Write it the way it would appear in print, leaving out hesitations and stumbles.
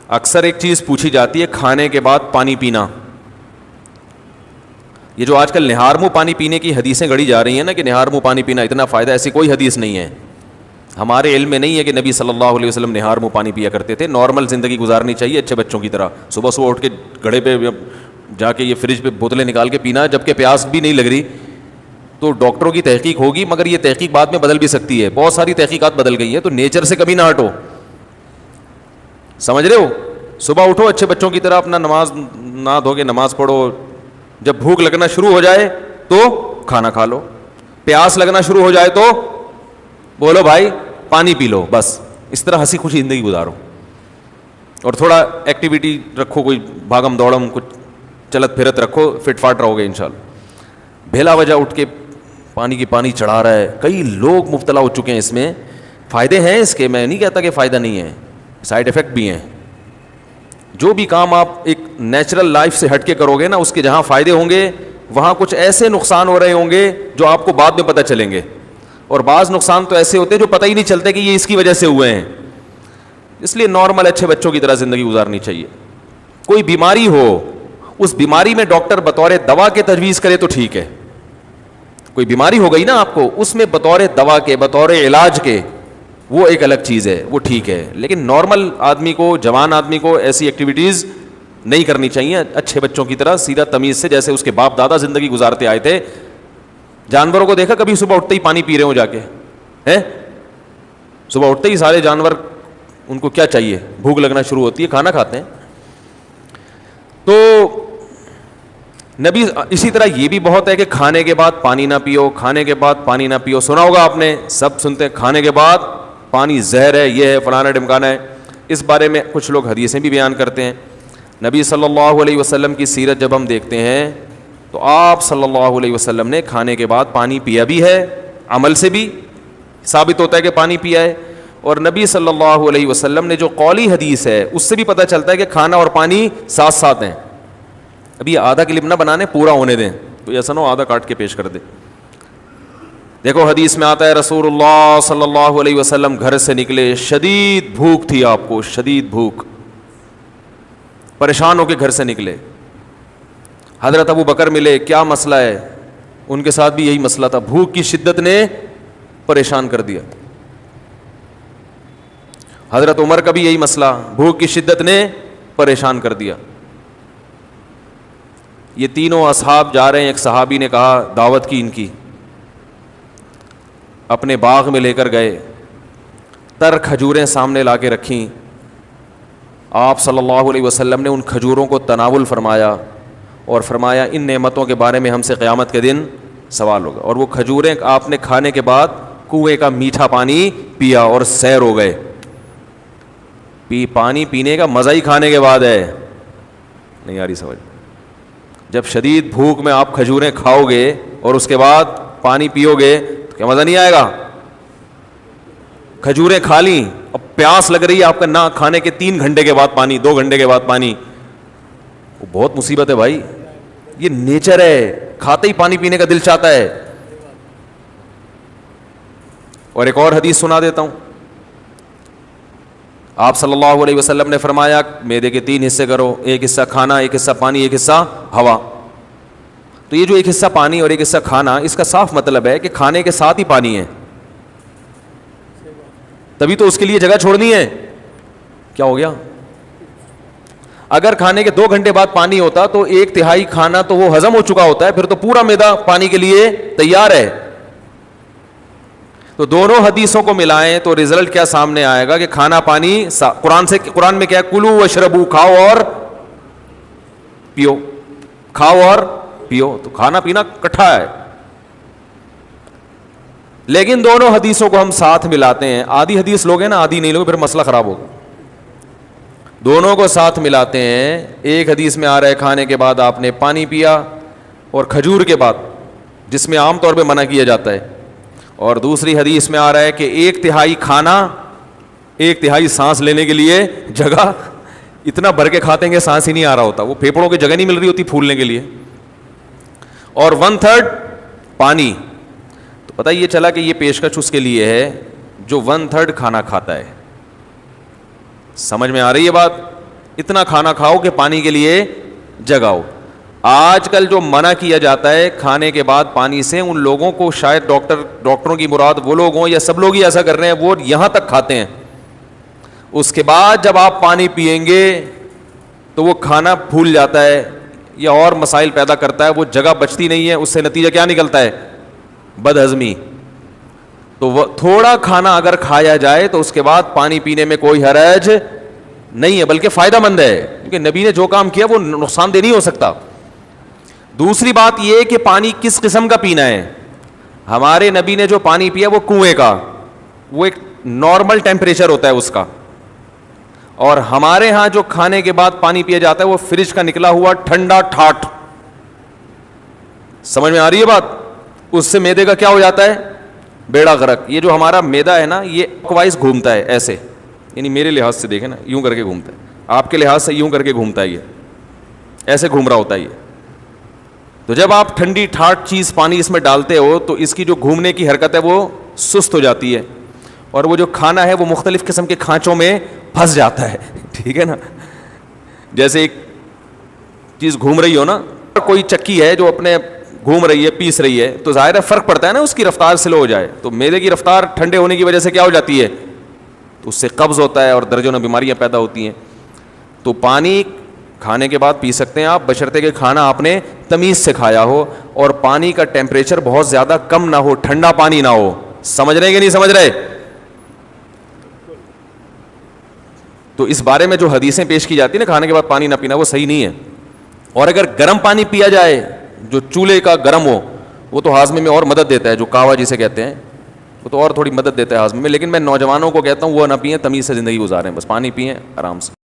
اکثر ایک چیز پوچھی جاتی ہے کھانے کے بعد پانی پینا. یہ جو آج کل نہار منہ پانی پینے کی حدیثیں گڑھی جا رہی ہیں نا کہ نہار منہ پانی پینا اتنا فائدہ, ایسی کوئی حدیث نہیں ہے. ہمارے علم میں نہیں ہے کہ نبی صلی اللہ علیہ وسلم نہار منہ پانی پیا کرتے تھے. نارمل زندگی گزارنی چاہیے اچھے بچوں کی طرح. صبح صبح اٹھ کے گھڑے پہ جا کے یہ فریج پہ بوتلیں نکال کے پینا جبکہ پیاس بھی نہیں لگ رہی, تو ڈاکٹروں کی تحقیق ہوگی, مگر یہ تحقیق بعد میں بدل بھی سکتی ہے. بہت ساری تحقیقات بدل گئی ہیں, تو نیچر سے کبھی نہ ہٹو. سمجھ رہے ہو؟ صبح اٹھو اچھے بچوں کی طرح, اپنا نماز نہ دھو کے نماز پڑھو. جب بھوک لگنا شروع ہو جائے تو کھانا کھا لو, پیاس لگنا شروع ہو جائے تو بولو بھائی پانی پی لو. بس اس طرح ہنسی خوشی زندگی گزارو, اور تھوڑا ایکٹیویٹی رکھو, کوئی بھاگم دوڑم, کچھ چلت پھرت رکھو, فٹ فاٹ رہو گے انشاءاللہ. بھیلا وجہ اٹھ کے پانی چڑھا رہا ہے, کئی لوگ مبتلا ہو چکے ہیں اس میں. فائدے ہیں اس کے, میں نہیں کہتا کہ فائدہ نہیں ہے, سائڈ افیکٹ بھی ہیں. جو بھی کام آپ ایک نیچرل لائف سے ہٹ کے کرو گے نا, اس کے جہاں فائدے ہوں گے وہاں کچھ ایسے نقصان ہو رہے ہوں گے جو آپ کو بعد میں پتہ چلیں گے. اور بعض نقصان تو ایسے ہوتے ہیں جو پتہ ہی نہیں چلتے کہ یہ اس کی وجہ سے ہوئے ہیں. اس لیے نارمل اچھے بچوں کی طرح زندگی گزارنی چاہیے. کوئی بیماری ہو, اس بیماری میں ڈاکٹر بطور دوا کے تجویز کرے تو ٹھیک ہے. کوئی بیماری ہو گئی نا آپ کو, اس میں بطور دوا کے, بطور علاج کے, وہ ایک الگ چیز ہے, وہ ٹھیک ہے. لیکن نارمل آدمی کو, جوان آدمی کو ایسی ایکٹیویٹیز نہیں کرنی چاہیے اچھے بچوں کی طرح, سیدھا تمیز سے, جیسے اس کے باپ دادا زندگی گزارتے آئے تھے. جانوروں کو دیکھا کبھی صبح اٹھتے ہی پانی پی رہے ہوں جا کے, ہیں؟ صبح اٹھتے ہی سارے جانور, ان کو کیا چاہیے, بھوک لگنا شروع ہوتی ہے, کھانا کھاتے ہیں. تو نبی اسی طرح یہ بھی بہت ہے کہ کھانے کے بعد پانی نہ پیو, کھانے کے بعد پانی نہ پیو. سنا ہوگا آپ نے, سب سنتے ہیں کھانے کے بعد پانی زہر ہے, یہ ہے, فلانا ڈمکانا ہے. اس بارے میں کچھ لوگ حدیثیں بھی بیان کرتے ہیں. نبی صلی اللہ علیہ وسلم کی سیرت جب ہم دیکھتے ہیں تو آپ صلی اللہ علیہ وسلم نے کھانے کے بعد پانی پیا بھی ہے, عمل سے بھی ثابت ہوتا ہے کہ پانی پیا ہے. اور نبی صلی اللہ علیہ وسلم نے جو قولی حدیث ہے اس سے بھی پتہ چلتا ہے کہ کھانا اور پانی ساتھ ساتھ ہیں. ابھی آدھا کلپ نہ بنانے, پورا ہونے دیں, تو ایسا نہ ہو آدھا کاٹ کے پیش کر دے. دیکھو حدیث میں آتا ہے رسول اللہ صلی اللہ علیہ وسلم گھر سے نکلے, شدید بھوک تھی آپ کو, شدید بھوک, پریشان ہو کے گھر سے نکلے. حضرت ابو بکر ملے, کیا مسئلہ ہے؟ ان کے ساتھ بھی یہی مسئلہ تھا, بھوک کی شدت نے پریشان کر دیا. حضرت عمر کا بھی یہی مسئلہ, بھوک کی شدت نے پریشان کر دیا. یہ تینوں اصحاب جا رہے ہیں, ایک صحابی نے کہا دعوت کی ان کی, اپنے باغ میں لے کر گئے, تر کھجوریں سامنے لا کے رکھیں. آپ صلی اللہ علیہ وسلم نے ان کھجوروں کو تناول فرمایا اور فرمایا ان نعمتوں کے بارے میں ہم سے قیامت کے دن سوال ہوگا. اور وہ کھجوریں آپ نے کھانے کے بعد کنویں کا میٹھا پانی پیا اور سیر ہو گئے. پانی پینے کا مزہ ہی کھانے کے بعد ہے, نہیں آ رہی سمجھ؟ جب شدید بھوک میں آپ کھجوریں کھاؤ گے اور اس کے بعد پانی پیو گے تو کیا مزہ نہیں آئے گا؟ کھجوریں کھا لیں, اب پیاس لگ رہی ہے آپ کا, نہ کھانے کے 3 گھنٹے کے بعد پانی, 2 گھنٹے کے بعد پانی, وہ بہت مصیبت ہے بھائی. یہ نیچر ہے, کھاتے ہی پانی پینے کا دل چاہتا ہے. اور ایک اور حدیث سنا دیتا ہوں. آپ صلی اللہ علیہ وسلم نے فرمایا معدے کے 3 حصے کرو, ایک حصہ کھانا, ایک حصہ پانی, ایک حصہ ہوا. تو یہ جو ایک حصہ پانی اور ایک حصہ کھانا, اس کا صاف مطلب ہے کہ کھانے کے ساتھ ہی پانی ہے, تبھی تو اس کے لیے جگہ چھوڑنی ہے. کیا ہو گیا؟ اگر کھانے کے 2 گھنٹے بعد پانی ہوتا تو 1/3 کھانا تو وہ ہضم ہو چکا ہوتا ہے, پھر تو پورا معدہ پانی کے لیے تیار ہے. تو دونوں حدیثوں کو ملائیں تو رزلٹ کیا سامنے آئے گا کہ کھانا پانی قرآن میں کیا ہے, کلو واشربو, کھاؤ اور پیو, کھاؤ اور پیو. تو کھانا پینا کٹھا ہے. لیکن دونوں حدیثوں کو ہم ساتھ ملاتے ہیں. آدھی حدیث لوگ ہیں نا, آدھی نہیں لوگ, پھر مسئلہ خراب ہوگا. دونوں کو ساتھ ملاتے ہیں. ایک حدیث میں آ رہا ہے کھانے کے بعد آپ نے پانی پیا اور کھجور کے بعد, جس میں عام طور پہ منع کیا جاتا ہے. اور دوسری حدیث میں آ رہا ہے کہ 1/3 کھانا, 1/3 سانس لینے کے لیے جگہ. اتنا بھر کے کھاتے ہیں کہ سانس ہی نہیں آ رہا ہوتا, وہ پھیپھڑوں کی جگہ نہیں مل رہی ہوتی پھولنے کے لیے. اور 1/3 پانی. تو پتہ یہ چلا کہ یہ پیشکش اس کے لیے ہے جو 1/3 کھانا کھاتا ہے. سمجھ میں آ رہی ہے بات؟ اتنا کھانا کھاؤ کہ پانی کے لیے جگہ ہو. آج کل جو منع کیا جاتا ہے کھانے کے بعد پانی سے, ان لوگوں کو شاید ڈاکٹروں کی مراد وہ لوگ ہوں یا سب لوگ ہی ایسا کر رہے ہیں, وہ یہاں تک کھاتے ہیں, اس کے بعد جب آپ پانی پئیں گے تو وہ کھانا پھول جاتا ہے یا اور مسائل پیدا کرتا ہے, وہ جگہ بچتی نہیں ہے, اس سے نتیجہ کیا نکلتا ہے؟ بد ہضمی. تو وہ تھوڑا کھانا اگر کھایا جائے تو اس کے بعد پانی پینے میں کوئی حرج نہیں ہے, بلکہ فائدہ مند ہے, کیونکہ نبی نے جو کام کیا وہ نقصان دہ نہیں ہو سکتا. دوسری بات یہ کہ پانی کس قسم کا پینا ہے. ہمارے نبی نے جو پانی پیا وہ کنویں کا, وہ ایک نارمل ٹیمپریچر ہوتا ہے اس کا, اور ہمارے ہاں جو کھانے کے بعد پانی پیا جاتا ہے وہ فریج کا نکلا ہوا ٹھنڈا ٹھاٹ. سمجھ میں آ رہی ہے بات؟ اس سے میدے کا کیا ہو جاتا ہے؟ بیڑا غرق. یہ جو ہمارا میدا ہے نا یہ کلوک گھومتا ہے ایسے, یعنی میرے لحاظ سے دیکھیں نا یوں کر کے گھومتا ہے, آپ کے لحاظ سے یوں کر کے گھومتا ہے, یہ ایسے گھوم رہا ہوتا ہے یہ. تو جب آپ ٹھنڈی ٹھاٹ چیز پانی اس میں ڈالتے ہو تو اس کی جو گھومنے کی حرکت ہے وہ سست ہو جاتی ہے, اور وہ جو کھانا ہے وہ مختلف قسم کے کھانچوں میں پھنس جاتا ہے. ٹھیک ہے نا, جیسے ایک چیز گھوم رہی ہو نا, کوئی چکی ہے جو اپنے گھوم رہی ہے پیس رہی ہے, تو ظاہر ہے فرق پڑتا ہے نا, اس کی رفتار سلو ہو جائے تو میدے کی رفتار ٹھنڈے ہونے کی وجہ سے کیا ہو جاتی ہے, تو اس سے قبض ہوتا ہے اور درجنوں بیماریاں پیدا ہوتی ہیں. تو پانی کھانے کے بعد پی سکتے ہیں آپ, بشرطے کہ کھانا آپ نے تمیز سے کھایا ہو اور پانی کا ٹیمپریچر بہت زیادہ کم نہ ہو, ٹھنڈا پانی نہ ہو. سمجھ رہے کہ نہیں سمجھ رہے؟ تو اس بارے میں جو حدیثیں پیش کی جاتی ہیں نا کھانے کے بعد پانی نہ پینا, وہ صحیح نہیں ہے. اور اگر گرم پانی پیا جائے جو چولہے کا گرم ہو, وہ تو ہاضمے میں اور مدد دیتا ہے, جو کہوا جسے کہتے ہیں, وہ تو اور تھوڑی مدد دیتا ہے ہاضمے میں. لیکن میں نوجوانوں کو کہتا ہوں وہ نہ پئیں, تمیز سے زندگی گزاریں, بس پانی پئیں آرام سے.